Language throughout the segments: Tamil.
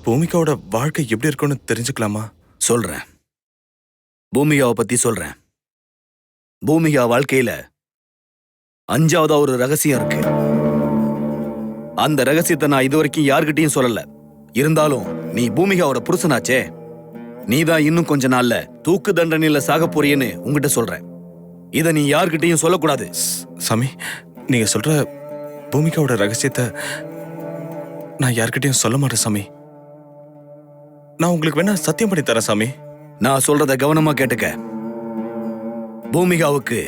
பூமிகாவோட வாழ்க்கை எப்படி இருக்கும்னு தெரிஞ்சுக்கலாமா? சொல்றேன். பூமிகாவை பத்தி சொல்றேன். பூமிகா வாழ்க்கையில 5ஆவதா ஒரு ரகசியம் இருக்கு. அந்த ரகசியத்தை நான் இதுவரைக்கும் யார்கிட்டயும் சொல்லல. இருந்தாலும் நீ பூமிகாவோட புருஷனாச்சே, நீதான் இன்னும் கொஞ்ச நாள்ல தூக்கு தண்டனையில சாக போறியன்னு உங்ககிட்ட சொல்றேன். இத நீ யார்கிட்டயும் சொல்லக்கூடாது. சாமி, நீங்க சொல்ற பூமிகாவோட ரகசியத்தை நான் யார்கிட்டயும் சொல்ல மாட்டேன் சாமி. நான் உங்களுக்கு வேணா சத்தியம் பண்ணி தரேன் சாமி. நான் சொல்றத கவனமா கேட்டுக்க. பூமிகாவுக்கு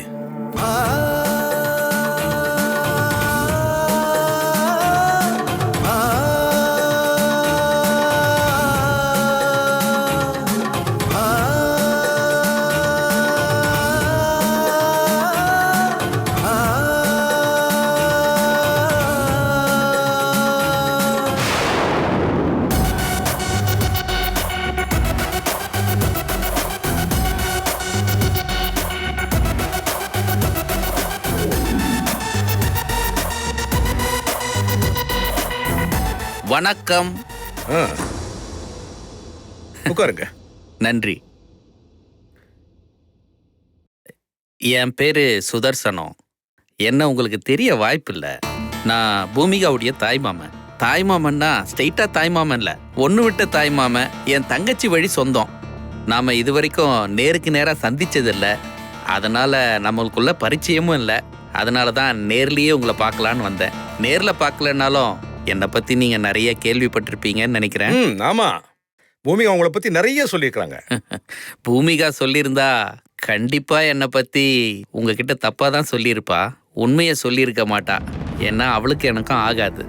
வணக்கம். உட்காருங்க. நன்றி. என் பேரு சுதர்சனம். என்ன உங்களுக்கு தெரிய வாய்ப்பில்லை. நான் பூமிகாவுடைய தாய்மாமன். தாய்மாமன்னா ஸ்ட்ரெயிட்டா தாய்மாமன் இல்லை, ஒன்று விட்ட தாய்மாமன். என் தங்கச்சி வழி சொந்தம். நாம் இது வரைக்கும் நேருக்கு நேராக சந்திச்சதில்லை, அதனால நம்மளுக்குள்ள பரிச்சயமும் இல்லை. அதனால தான் நேர்லேயே உங்களை பார்க்கலான்னு வந்தேன். நேரில் பார்க்கலனாலும் என்னை பற்றி நீங்கள் நிறைய கேள்விப்பட்டிருப்பீங்கன்னு நினைக்கிறேன். ஆமா, பூமிகா உங்களை பத்தி நிறைய சொல்லியிருக்காங்க. பூமிகா சொல்லியிருந்தா கண்டிப்பா என்னை பத்தி உங்ககிட்ட தப்பா தான் சொல்லியிருப்பா, உண்மையை சொல்லியிருக்க மாட்டா. ஏன்னா அவளுக்கு எனக்கும் ஆகாது.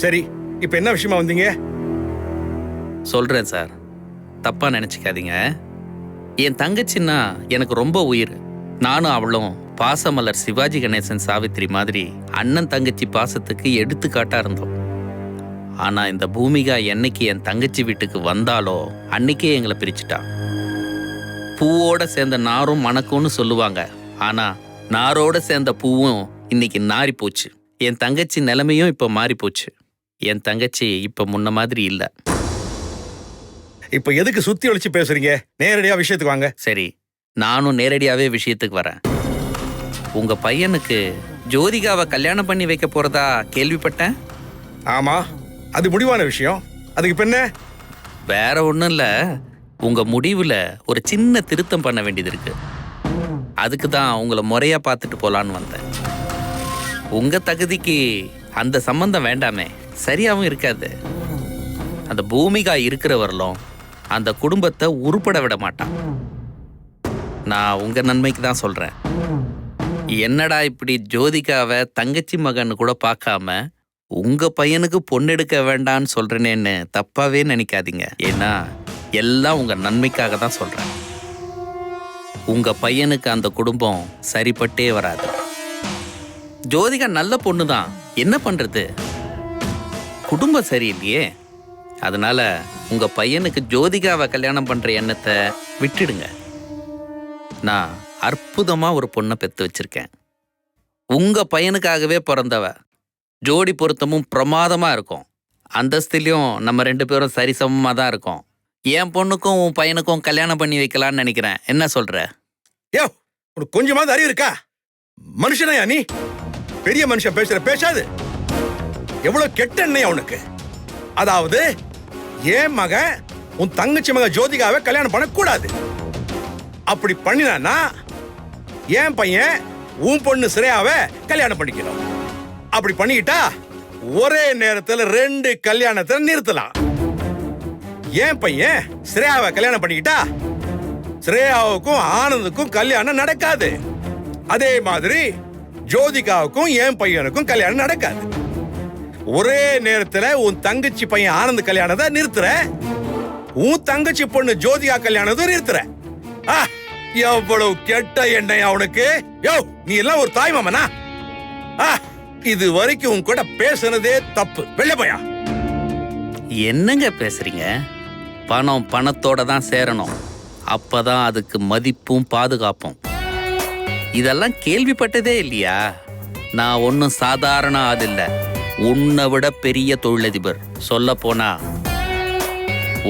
சரி, இப்ப என்ன விஷயமா வந்தீங்க? சொல்றேன் சார், தப்பா நினைச்சுக்காதீங்க. என் தங்கச்சின்னா எனக்கு ரொம்ப உயிர். நானும் அவளும் பாசமலர் சிவாஜி கணேசன் சாவித்திரி மாதிரி அண்ணன் தங்கச்சி பாசத்துக்கு எடுத்துக்காட்டா இருந்தோம். ஆனா இந்த பூமிகா என்னைக்கு என் தங்கச்சி வீட்டுக்கு வந்தாலோ அன்னைக்கே எங்களை பிரிச்சுட்டா. பூவோட சேர்ந்த நாரும் மணக்கும்னு சொல்லுவாங்க, ஆனா நாரோட சேர்ந்த பூவும் இன்னைக்கு நாரி போச்சு. என் தங்கச்சி நிலைமையும் இப்ப மாறி போச்சு. என் தங்கச்சி இப்ப முன்ன மாதிரி இல்ல. இப்ப எதுக்கு சுத்தி ஒழிச்சு பேசுறீங்க? நேரடியா விஷயத்துக்கு வாங்க. சரி, நானும் நேரடியாவே விஷயத்துக்கு வரேன். உங்க பையனுக்கு ஜோதிகாவை கல்யாணம் பண்ணி வைக்க போறதா கேள்விப்பட்டேன். ஆமா, அது முடிவான விஷயம். அதுக்கு இப்ப என்ன? வேற ஒண்ணும் இல்ல, உங்க முடிவுல ஒரு சின்ன திருத்தம் பண்ண வேண்டியது இருக்கு. அதுக்கு தான் உங்களை முறையா பார்த்துட்டு போலான்னு வந்தேன். உங்க தகுதிக்கு அந்த சம்பந்தம் வேண்டாமே, சரியாவும் இருக்காது. அந்த பூமிகா இருக்கிற வரலும் அந்த குடும்பத்தை உருப்பட விட மாட்டான். நான் உங்க நன்மைக்கு தான் சொல்றேன். என்னடா இப்படி ஜோதிகாவை தங்கச்சி மகன்னு கூட பார்க்காம உங்க பையனுக்கு பொண்ணெடுக்க வேண்டான்னு சொல்றேனேன்னு தப்பாவே நினைக்காதீங்க. ஏன்னா எல்லாம் உங்க நன்மைக்காக தான் சொல்றேன். உங்க பையனுக்கு அந்த குடும்பம் சரிப்பட்டே வராது. ஜோதிகா நல்ல பொண்ணு தான், என்ன பண்றது, குடும்பம் சரியில்லையே. அதனால உங்க பையனுக்கு ஜோதிகாவை கல்யாணம் பண்ற எண்ணத்தை விட்டுடுங்க. நான் அற்புதமா ஒரு பொண்ணை பெத்து வச்சிருக்கேன். உங்க பையனுக்காகவே பிறந்தவ. ஜோடி பொருத்தமும் பிரமாதமா இருக்கும். அந்தஸ்திலையும் நம்ம 2 பேரும் சரிசமமா தான் இருக்கோம். என் பொண்ணுக்கும் உன் பையனுக்கும் கல்யாணம் பண்ணி வைக்கலான்னு நினைக்கிறேன். என்ன சொல்ற? யோ, உனக்கு கொஞ்சமாவது அறிவு இருக்கா? மனுஷனையா நீ? பெரிய மனுஷன் பேசுற பேசாது. எவ்வளவு கெட்ட எண்ணெய் உனக்கு. அதாவது என் மகன் உன் தங்கச்சி மக ஜோதிகாவை கல்யாணம் பண்ணக்கூடாது. அப்படி பண்ணினா என் பையன் உன் பொண்ணு ஸ்ரேயாவை கல்யாணம் பண்ணிக்கணும். அப்படி பண்ணிக்கிட்டா ஒரே நேரத்தில் 2 கல்யாணத்தை நிறுத்தலாம். என் பையன் ஸ்ரேயாவை கல்யாணம் பண்ணிக்கிட்டா ஸ்ரேயாவுக்கும் ஆனந்துக்கும் கல்யாணம் நடக்காது. அதே மாதிரி ஜோதிகாவுக்கும் என் பையனுக்கும் கல்யாணம் நடக்காது. ஒரே நேரத்தில் உன் தங்கச்சி பையன் ஆனந்த் கல்யாணத்தை நிறுத்துற, உன் தங்கச்சி பொண்ணு ஜோதிகா கல்யாணத்தை நிறுத்துற. எவ்வளவு கெட்ட எண்ணெய் அவனுக்கு. யோ, நீ எல்லாம் ஒரு தாய் மாமனா? இது வரைக்கும் உன் கூட பேசுனதே தப்பு. வெளிய போயா. என்னங்க பேசுறீங்க? பணம் பணத்தோட தான் சேரணும், அப்பதான் அதுக்கு மதிப்பும் பாதுகாப்பும். இதெல்லாம் கேள்விப்பட்டதே இல்லையா? நான் ஒன்னும் சாதாரண ஆள் இல்ல, உன்னை விட பெரிய தொழிலதிபர். சொல்ல போனா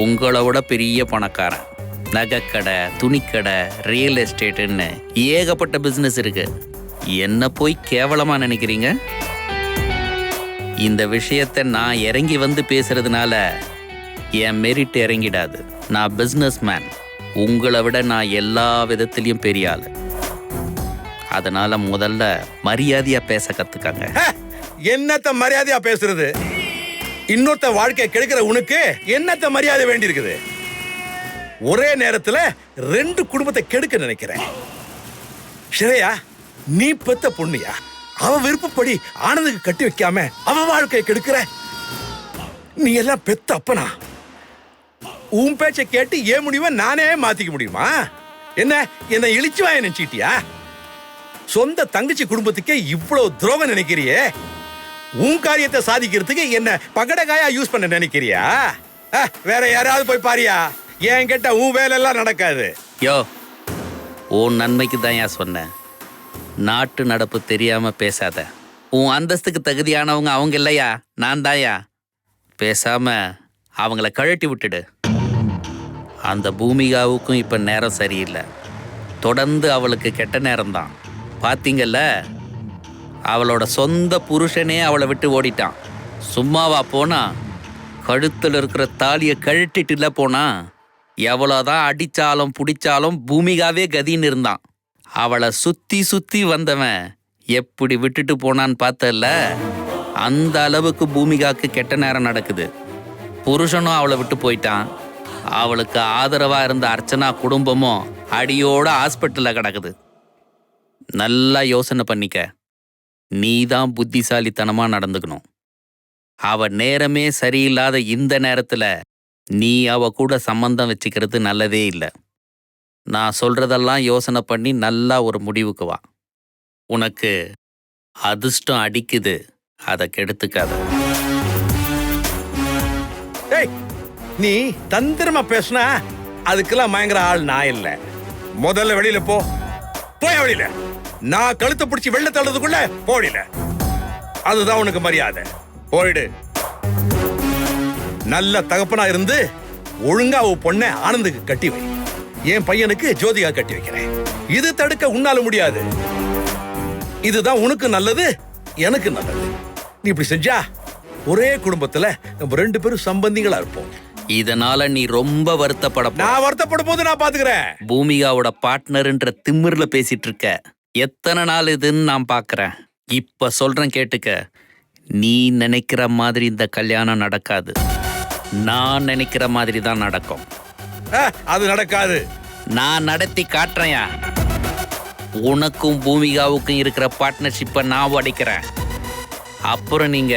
உங்களை விட பெரிய பணக்காரன். நகைக்கடை, துணிக்கடை, ரியல் எஸ்டேட்டுன்னு ஏகப்பட்ட பிசினஸ் இருக்கு. என்ன போய் கேவலமா நினைக்கிறீங்க? இந்த விஷயத்தை நான் இறங்கி வந்து பேசுறதுனால என் மெரிட் இறங்கிடாது. நான் பிசினஸ் மேன். உங்களை விட நான் எல்லா விதத்திலையும் பெரிய ஆளு. அதனால முதல்ல மரியாதையா பேச கத்துக்காங்க. என்னத்த மரியாதையா பேசுறது? இன்னொருத்த வாழ்க்கை கெடுக்கிற உனக்கு என்னத்த மரியாதை வேண்டி இருக்குது? ஒரே நேரத்துல 2 குடும்பத்தை கெடுக்க நினைக்கிறேன். ஸ்ரேயா, நீ பெத்த பொண்ணியா? அவ விருப்பப்படி ஆனந்துக்கு கட்டி வைக்காம அவ வாழ்க்கையை கெடுக்கிற. நீ எல்லாம் பெத்த அப்பனா? உன் பேச்சை கேட்டு ஏன் முடிவை நானே மாத்திக்க முடியுமா? என்ன இழிச்சு வாய நினைச்சிட்டியா? சொந்த தங்கச்சி குடும்பத்துக்கே இவ்வளவு துரோகம் நினைக்கிறியே? உன் காரியத்தை சாதிக்கிறதுக்கு என்ன பகடகாயா யூஸ் பண்ண நினைக்கிறியா? வேற யாராவது போய் பாரியா. ஏன் கேட்ட உன் வேலையெல்லாம் நடக்காது. யோ, உன் நன்மைக்கு தான் ஏன் சொன்னேன். நாட்டு நடப்பு தெரியாம பேசாத. உன் அந்தஸ்துக்கு தகுதியானவங்க அவங்க இல்லையா, நான் தாயா. பேசாம அவங்கள கழட்டி விட்டுடு. அந்த பூமிகாவுக்கும் இப்ப நேரம் சரியில்லை. தொடர்ந்து அவளுக்கு கெட்ட நேரம்தான். பாத்தீங்கல்ல, அவளோட சொந்த புருஷனே அவளை விட்டு ஓடிட்டான். சும்மாவா போனா? கழுத்தில் இருக்கிற தாலியை கழட்டிட்டுல போனா. எவ்வளோதான் அடிச்சாலும் பிடிச்சாலும் பூமிகாவே கதின்னு இருந்தான். அவளை சுத்தி சுத்தி வந்தவன் எப்படி விட்டுட்டு போனான்னு பார்த்தல. அந்த அளவுக்கு பூமிகாக்கு கெட்ட நேரம் நடக்குது. புருஷனும் அவளை விட்டு போயிட்டான். அவளுக்கு ஆதரவா இருந்த அர்ச்சனா குடும்பமும் அடியோட ஹாஸ்பிட்டல்ல கிடக்குது. நல்லா யோசனை பண்ணிக்க. நீ தான் புத்திசாலித்தனமா நடந்துக்கணும். அவ நேரமே சரியில்லாத இந்த நேரத்துல நீ அவ கூட சம்பந்தம் வச்சுக்கிறது நல்லதே இல்லை. நான் சொல்றதெல்லாம் யோசனை பண்ணி நல்லா ஒரு முடிவுக்கு வா. உனக்கு அதிர்ஷ்டம் அடிக்குது, அதை கெடுத்துக்காத. நீ தந்திரமா பேசுனா அதுக்கெல்லாம் பயங்கர ஆள் நான் இல்ல. முதல்ல வெளியில போ. போய் வெளியில. நான் கழுத்தை பிடிச்சி வெள்ள தள்ளதுக்குள்ள போடில. அதுதான் உனக்கு மரியாதை. போயிடு. நல்ல தகப்பனா இருந்து ஒழுங்கா உன் பொண்ணை ஆனந்துக்கு கட்டி வை. என் பையனுக்கு ஜோதிகா கட்டி வைக்கிறேன். இது தடுக்க உன்னால முடியாது. இதுதான் உனக்கு நல்லது, எனக்கு நல்லது. நீ இப்படி செஞ்சா ஒரே குடும்பத்துல நம்ம 2 பேரும் சம்பந்திகளா இருப்போம். இதனால நீ ரொம்ப வருத்தப்பட. நான் வருத்தப்படும் போது நான் பாத்துக்கிறேன். பூமிகாவோட பார்ட்னர்ன்ற திமிர்ல பேசிட்டு இருக்க. எத்தனை நாள் இதுன்னு நான் பாக்குறேன். இப்ப சொல்றேன் கேட்டுக்க. நீ நினைக்கிற மாதிரி இந்த கல்யாணம் நடக்காது. நான் நினைக்கிற மாதிரி தான் நடக்கும். அது நடக்காது. நான் நடத்தி காட்டுறேன். உனக்கும் பூமிகாவுக்கும் இருக்கிற பார்ட்னர்ஷிப்பை நான் உடைக்கிறேன். அப்புறம் நீங்க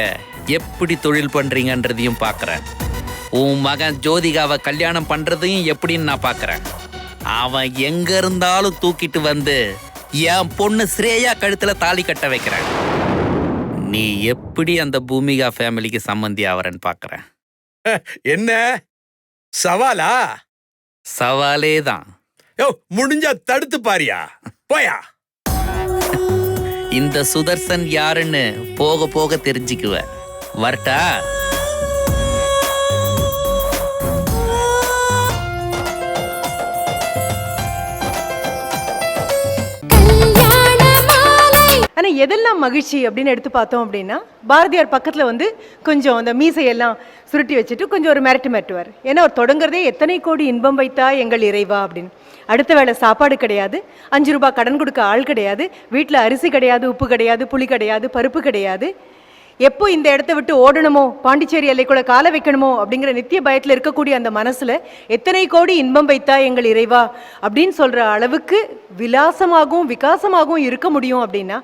எப்படி தொழில் பண்றீங்கன்றதையும் பார்க்கறேன். உன் மகன் ஜோதிகாவை கல்யாணம் பண்றதையும் எப்படின்னு நான் பார்க்கறேன். அவன் எங்க இருந்தாலும் தூக்கிட்டு வந்து என் பொண்ணு ஸ்ரேயா கழுத்துல தாலி கட்ட வைக்கிறேன். நீ எப்படி அந்த பூமிகா ஃபேமிலிக்கு சம்பந்தி ஆவறன்னு பார்க்கறேன். என்ன சவாலா? சவாலே தான். முடிஞ்சா தடுத்து பாரியா. போயா. இந்த சுதர்சன் யாருன்னு போக போக தெரிஞ்சுக்குவ. வரட்டா? ஆனா எதெல்லாம் மகிழ்ச்சி அப்படின்னு எடுத்து பார்த்தோம் அப்படின்னா, பாரதியார் பக்கத்துல வந்து கொஞ்சம் அந்த மீசையெல்லாம் சுருட்டி வச்சுட்டு கொஞ்சம் ஒரு மிரட்டுவார். ஏன்னா அவர் தொடங்குறதே எத்தனை கோடி இன்பம் வைத்தா எங்கள் இறைவா அப்படின்னு. அடுத்த வேளை சாப்பாடு கிடையாது, 5 ரூபாய் கடன் கொடுக்க ஆள் கிடையாது, வீட்டில் அரிசி கிடையாது, உப்பு கிடையாது, புளி கிடையாது, பருப்பு கிடையாது. எப்போ இந்த இடத்த விட்டு ஓடணுமோ, பாண்டிச்சேரி எல்லைக்குள்ள காலை வைக்கணுமோ அப்படிங்கிற நித்திய பயத்தில் இருக்கக்கூடிய அந்த மனசுல எத்தனை கோடி இன்பம் வைத்தா எங்கள் இறைவா அப்படின்னு சொல்ற அளவுக்கு விலாசமாகவும் விகாசமாகவும் இருக்க முடியும் அப்படின்னா,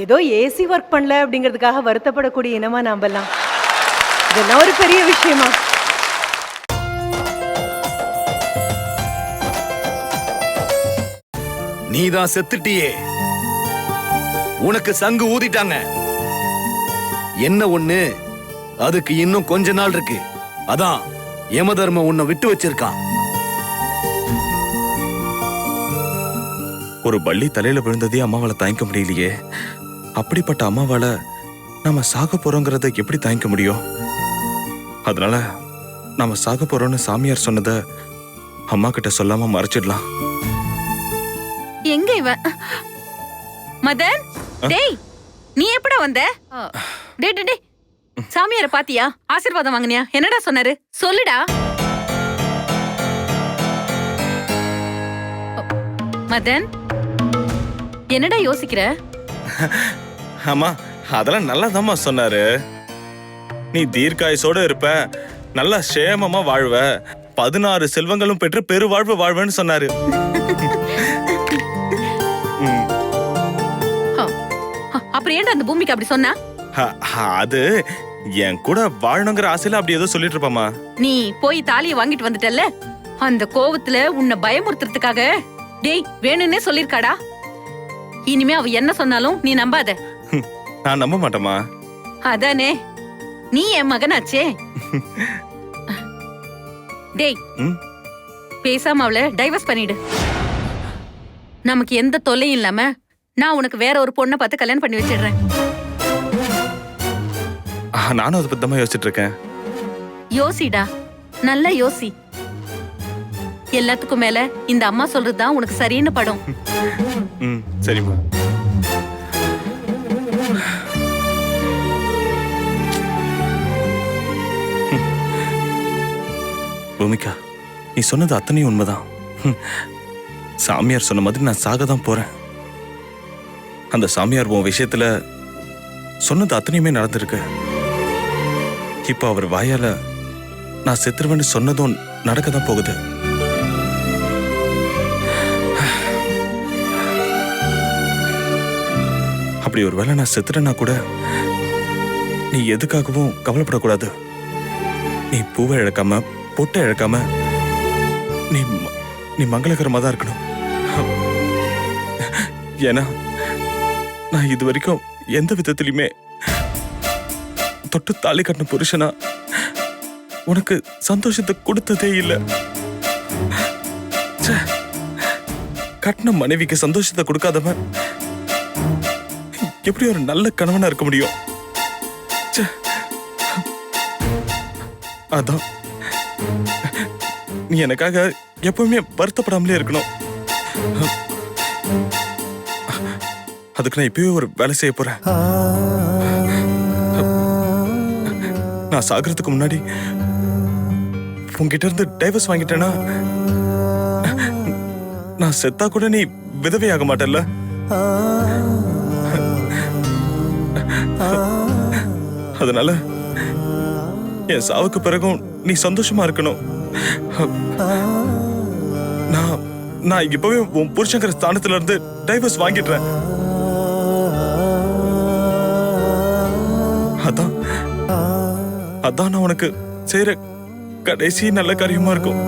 ஏதோ ஏசி ஒர்க் பண்ணல அப்படிங்கிறதுக்காக வருத்தப்படக்கூடிய இனமா நாமெல்லாம். இதெல்லாம் ஒரு பெரிய விஷயமா? நீதான் செத்துட்டியே. உனக்கு சங்கு ஊதிட்டாங்க. என்ன ஒண்ணு, அதுக்கு இன்னும் கொஞ்ச நாள் இருக்கு. அதான் யமதர்ம உன்னை விட்டு வச்சிருக்கான். ஒரு பள்ளி தலையில விழுந்ததே அம்மாவால தாங்கிக்க முடியலையே. அப்படிப்பட்ட அம்மாவால நம்ம சாக போறோங்கிறத எப்படி தாங்கிக்க முடியும்? அதனால நாம சாக போறோம்னு சாமியார் சொன்னதை அம்மா கிட்ட சொல்லாம மறைச்சிடலாம். எங்க இவன்? மதன், டேய் நீ எப்படா வந்த? டேய் டேய் டேய், சாமியார பாத்தியா? ஆசீர்வாதம் வாங்குனியா? என்னடா சொன்னாரு? சொல்லுடா. மதன், என்னடா யோசிக்கிற? அம்மா அதெல்லாம் நல்லாதாம்மா சொன்னாரு. நீ தீர்க்காயுசோட இருப்ப, நல்லா சேமமா வாழ்வ, 16 செல்வங்களும் பெற்று பெருவாழ்வு வாழ்வன்னு சொன்னாரு. அப்புறம் ஏன்டா அந்த பூமிக்கு அப்படி சொன்னா? அது என் கூட வாழணுங்கிற ஆசையில அப்படி ஏதோ சொல்லிட்டு இருப்பாமா. நீ போய் தாலியை வாங்கிட்டு வந்துட்டல்ல, அந்த கோவத்துல உன்னை பயமுறுத்துறதுக்காக டேய் வேணும்னே சொல்லிருக்காடா. இனிமே அவ என்ன சொன்னாலும் நீ நம்பாத. நான் நம்ப மாட்டேமா. அதானே, நீ என் மகனாச்சே. டேய் பேசாம அவளை டைவர்ஸ் பண்ணிடு. நமக்கு எந்த தொல்லையும் இல்லாம நான் உனக்கு வேற ஒரு பொண்ணை பார்த்து கல்யாணம் பண்ணி வச்சிடுறேன். நானும் அதை பத்தி யோசிச்சுட்டு இருக்கேன். யோசிடா, நல்லா யோசி. எல்லாத்துக்கும் மேல இந்த அம்மா சொல்றதுதான் உனக்கு சரின்னு படும். சரிம்மா. பூமிகா, நீ சொன்னது அத்தனையும் உண்மைதான். சாமியார் சொன்ன மாதிரி நான் சாக தான் போறேன். அந்த சாமியார் உன் விஷயத்துல சொன்னது அத்தனையுமே நடந்திருக்கு. இப்போ அவர் வாயால நான் செத்துருவேன்னு சொன்னதும் நடக்க தான் போகுது. அப்படி ஒரு வேளை நான் செத்துறேன்னா கூட நீ எதுக்காகவும் கவலைப்படக்கூடாது. நீ பூவை இழக்காம, பொட்டை இழக்காம, நீ மங்களகரமா தான் இருக்கணும். ஏன்னா நான் இது வரைக்கும் எந்த விதத்திலுமே தொட்டு தாலி கட்டின புருஷனா உனக்கு சந்தோஷத்தை கொடுத்ததே இல்லை. கட்டின மனைவிக்கு சந்தோஷத்தை கொடுக்காதவன் எப்படி ஒரு நல்ல கணவனா இருக்க முடியும்? அதான் நீ எனக்காக எப்பவுமே வருத்தப்படாமலே இருக்கணும். அதுக்கு நான் இப்பவே ஒரு வேலை செய்ய போறேன். நான் சாகிறதுக்கு முன்னாடி உன்கிட்ட இருந்து டைவர்ஸ் வாங்கிட்டேன்னா நான் செத்தா கூட நீ விதவையாக மாட்டல்ல. அதனால என் சாவுக்கு பிறகும் நீ சந்தோஷமா இருக்கணும். நான் இப்பவே உன் புருஷங்கிற ஸ்தானத்துல இருந்து டைவர்ஸ் வாங்கிடுறேன். அதான் நான் உனக்கு செய்யற கடைசி நல்ல காரியமா இருக்கும்.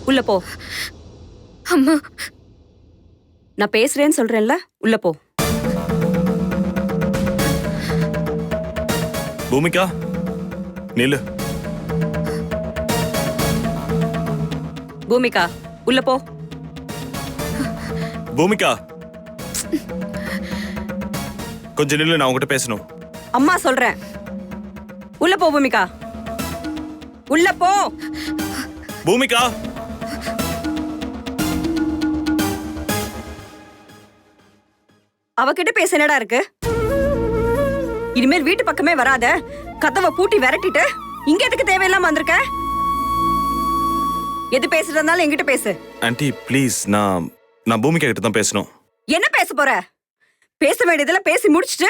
உள்ள போ. அம்மா, நான் பேசுறேன்னு சொல்றேன்ல, உள்ள போ. பூமிகா, நில்லு. பூமிகா, உள்ள போ. பூமிகா, கொஞ்சம் நில்லு, நான் உங்ககிட்ட பேசணும். அம்மா சொல்றேன். உள்ள போ பூமிகா, உள்ள போ. பூமிகா, அவகிட்ட பேச என்னடா இருக்கு? இனிமேல் வீட்டு பக்கமே வராத. கதவை பூட்டி விரட்டிட்டு இங்க எதுக்கு தேவையில்லாம வந்திருக்க? எது பேசுறதா இருந்தாலும் என்கிட்ட பேசு. ஆன்ட்டி ப்ளீஸ், நான் பூமிகா கிட்ட தான் பேசணும். என்ன பேச போற? பேச வேண்டியதுல பேசி முடிச்சிட்டு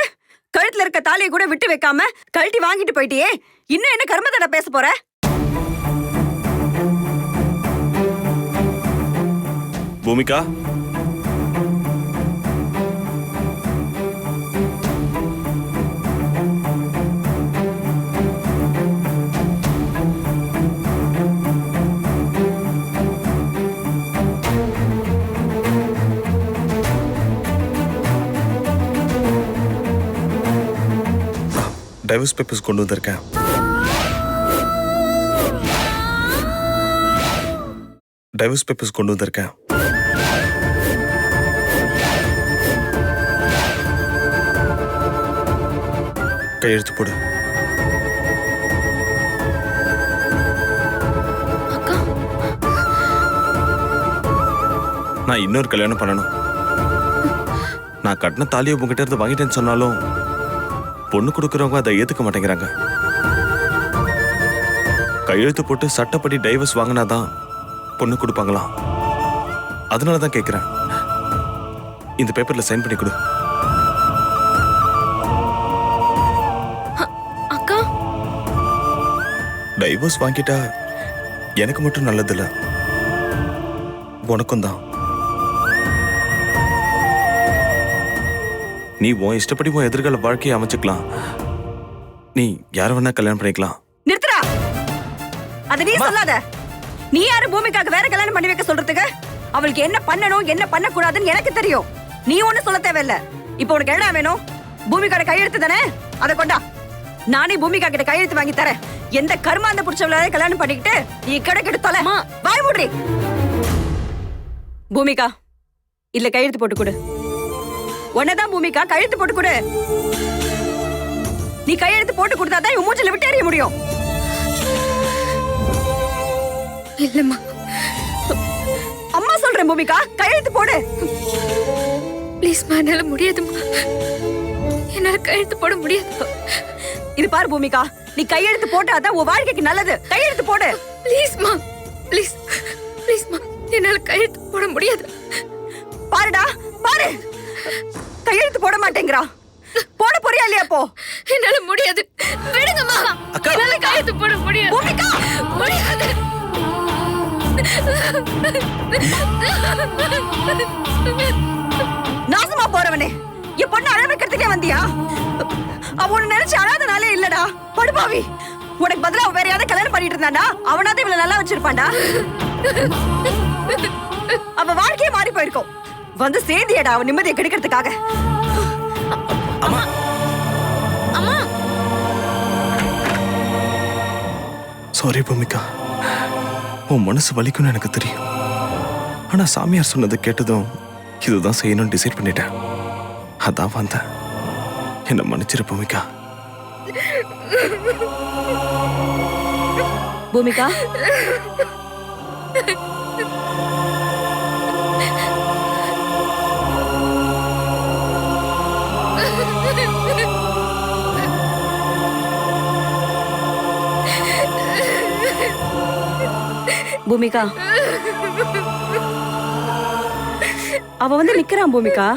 கழுத்துல இருக்க தாலியை கூட விட்டு வைக்காம கழட்டி வாங்கிட்டு போயிட்டியே. இன்னும் என்ன கர்மத்தோட பேச போற? பூமிகா, டைவர்ஸ் பேப்பர்ஸ் கொண்டு வந்திருக்கேன். டைவர்ஸ் பேப்பர்ஸ் கொண்டு வந்திருக்கேன். கையெழுத்து போடு. நான் இன்னொரு கல்யாணம் பண்ணணும். நான் கட்டின தாலியை உங்ககிட்ட இருந்து வாங்கிட்டேன்னு சொன்னாலும் பொண்ணு கொடுக்கறவங்க அதை ஏத்துக்க மாட்டேங்கிறாங்க. கையெழுத்து போட்டு சட்டப்படி டைவர்ஸ் வாங்கினாதான் பொண்ணு கொடுப்பாங்களாம். அதனாலதான் கேட்கிறேன், இந்த பேப்பர்ல சைன் பண்ணி கொடு. அக்கா, டைவர்ஸ் வாங்கிட்டா எனக்கு மட்டும் நல்லதில்ல, உனக்கும் தான். நீ உன் இஷ்டப்படி உன் எதிர்கால வாழ்க்கையை அமைச்சுக்கலாம். நீ யார வேணா கல்யாணம் பண்ணிக்கலாம். நிறுத்துடா. அத நீ சொல்லாத. நீ யாரு பூமிகாக்கு வேற கல்யாணம் பண்ணி வைக்க சொல்றதுக்கு? அவளுக்கு என்ன பண்ணணும் என்ன பண்ண கூடாதுன்னு எனக்கு தெரியும். நீ ஒண்ணு சொல்ல தேவையில்ல. இப்போ உனக்கு என்ன வேணும்? பூமிகாட கையெழுத்து தானே, அதை கொண்டா. நானே பூமிகா கிட்ட கையெழுத்து வாங்கி தரேன். எந்த கர்மாந்த புடிச்சவளாவே கல்யாணம் பண்ணிக்கிட்டு நீ கிடைக்கிட்டு தொலை. வாய் மூடி. பூமிகா, இல்ல கையெழுத்து போட்டு கொடு. உன்னதான் பூமிகா, கையெழுத்து போட்டு கொடு. நீ கையெழுத்து போட்டு கொடுத்தாதான் இவன் மூஞ்சில விட்டு எறிய முடியும். இல்லம்மா, அம்மா சொல்றேன் பூமிகா, கையெழுத்து போடு. ப்ளீஸ்மா, என்னால முடியாதுமா. என்னால கையெழுத்து போட முடியாது. இது பாரு பூமிகா, நீ கையெழுத்து போட்டாதான் உன் வாழ்க்கைக்கு நல்லது. கையெழுத்து போடு. ப்ளீஸ்மா, ப்ளீஸ் ப்ளீஸ்மா, என்னால கையெழுத்து போட முடியாது. பாருடா, பாரு, கையெழுத்து போட மாட்டேங்கிறா. போட போறியா இல்லையா? போ. என்னால முடியாது, விடுங்கம்மா. என்னால கையெழுத்து போட முடியாது. பூமிகா, முடியாது. நாசமா போறவனே, என் பொண்ணு அழ வைக்கிறதுக்கே வந்தியா? அவ உன்னை நினைச்சு அழாதனாலே இல்லடா, படுபாவி. உனக்கு பதிலா அவன் வேற யாராவது கல்யாணம் பண்ணிட்டு இருந்தாண்டா, அவனாவது இவளை நல்லா வச்சிருப்பான்டா. அவ வாழ்க்கையே மாறி போயிருக்கும். வந்து சேந்தியடா அவன் நிம்மதியை கெடுக்கிறதுக்காக. அம்மா, அம்மா. சாரி பூமிகா, உன் மனசு வலிக்கும்னு எனக்கு தெரியும். ஆனா சாமியார் சொன்னதை கேட்டதும் இதுதான் செய்யணும்னு டிசைட் பண்ணிட்டேன். அதான் வந்தேன். என்ன மன்னிச்சிரு பூமிகா. பூமிகா, பூமிகா, அவ வந்து நிக்கிறான். பூமிகா,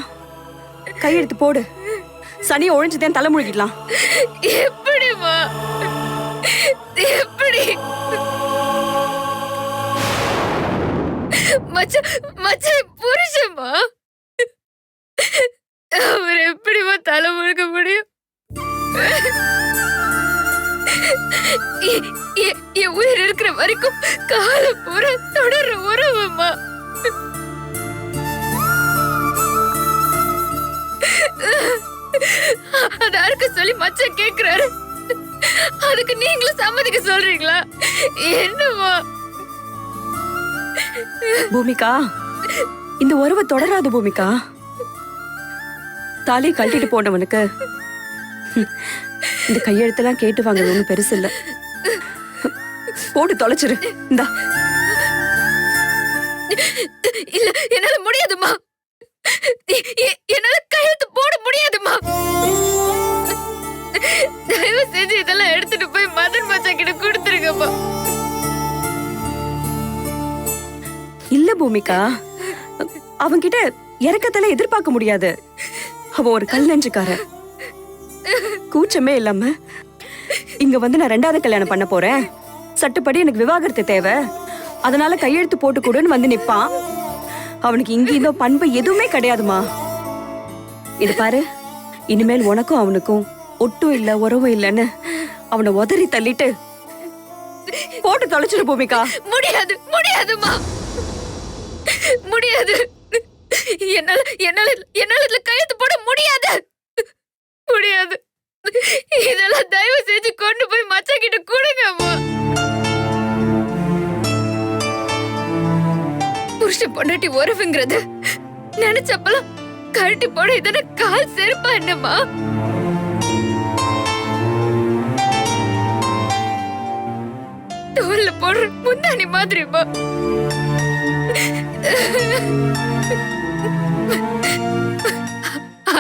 கையெழுத்து போடு. சனி ஒழிஞ்சுதேன் தலை முழுகிடலாம். எப்படிமா? எப்படி? மச்சான் புருஷமா? அவர் எப்படிமா தலை முழுக்க முடியும்? என் உயிர் இருக்கிற வரைக்கும் காலம் பூரா தொடர உறவுமா. அது யாருக்கு சொல்லி மச்சான் கேக்குறாரு. அதுக்கு நீங்களும் சம்மதிக்க சொல்றீங்களா? என்னமா? பூமிகா, இந்த உறவை தொடராது பூமிகா. தாலி கழட்டிட்டு போனவனுக்கு இந்த கையெழுத்தெல்லாம் கேட்டு வாங்குறது ஒண்ணும் பெருசு இல்ல. போட்டு தொலைச்சிரு. இந்தா. இல்ல என்னால முடியாதுமா. என்னால கையெழுத்து போட முடியாதுமா. தயவு செஞ்சு இதெல்லாம் எடுத்துட்டு போய் மதன் மச்சா கிட்ட கொடுத்துருங்கம்மா. இல்ல பூமிகா, அவன்கிட்ட இறக்கத்தெல்லாம் எதிர்பார்க்க முடியாது. அவன் ஒரு கல் நெஞ்சுக்கார. கூச்சமே இல்லாம இங்க வந்து நான் 2வது கல்யாணம் பண்ண போறேன், சட்டப்படி எனக்கு விவாகரத்து தேவை, அதனால கையெழுத்து போட்டு கொடுன்னு வந்து நிப்பான். அவனுக்கு இங்க இந்த பண்பு எதுவுமே கிடையாதுமா. இது பாரு, இனிமேல் உனக்கும் அவனுக்கும் ஒட்டும் இல்ல உறவும் இல்லன்னு அவனை உதறி தள்ளிட்டு போட்டு தொலைச்சிரு பூமிகா. முடியாது, முடியாதுமா, முடியாது. என்னால என்னால என்னால இதுல கையெழுத்து போட முடியாது, முடியாது. இதெல்லாம் தயவு செஞ்சு கொண்டு போய் மச்சா கிட்ட கொடுங்கம்மா. புருஷன் பொண்டாட்டி உறவுங்கிறது நினைச்சப்பெல்லாம் கழட்டி போட இதன கால் செருப்பா என்னம்மா? தோல்ல போடுற முந்தானி மாதிரிமா.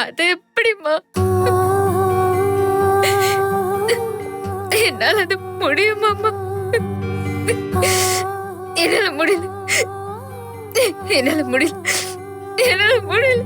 அது எப்படிமா? என்னால அது முடியுமாம்மா? என்னால முடியல, என்னால முடியல, என்னால முடியல.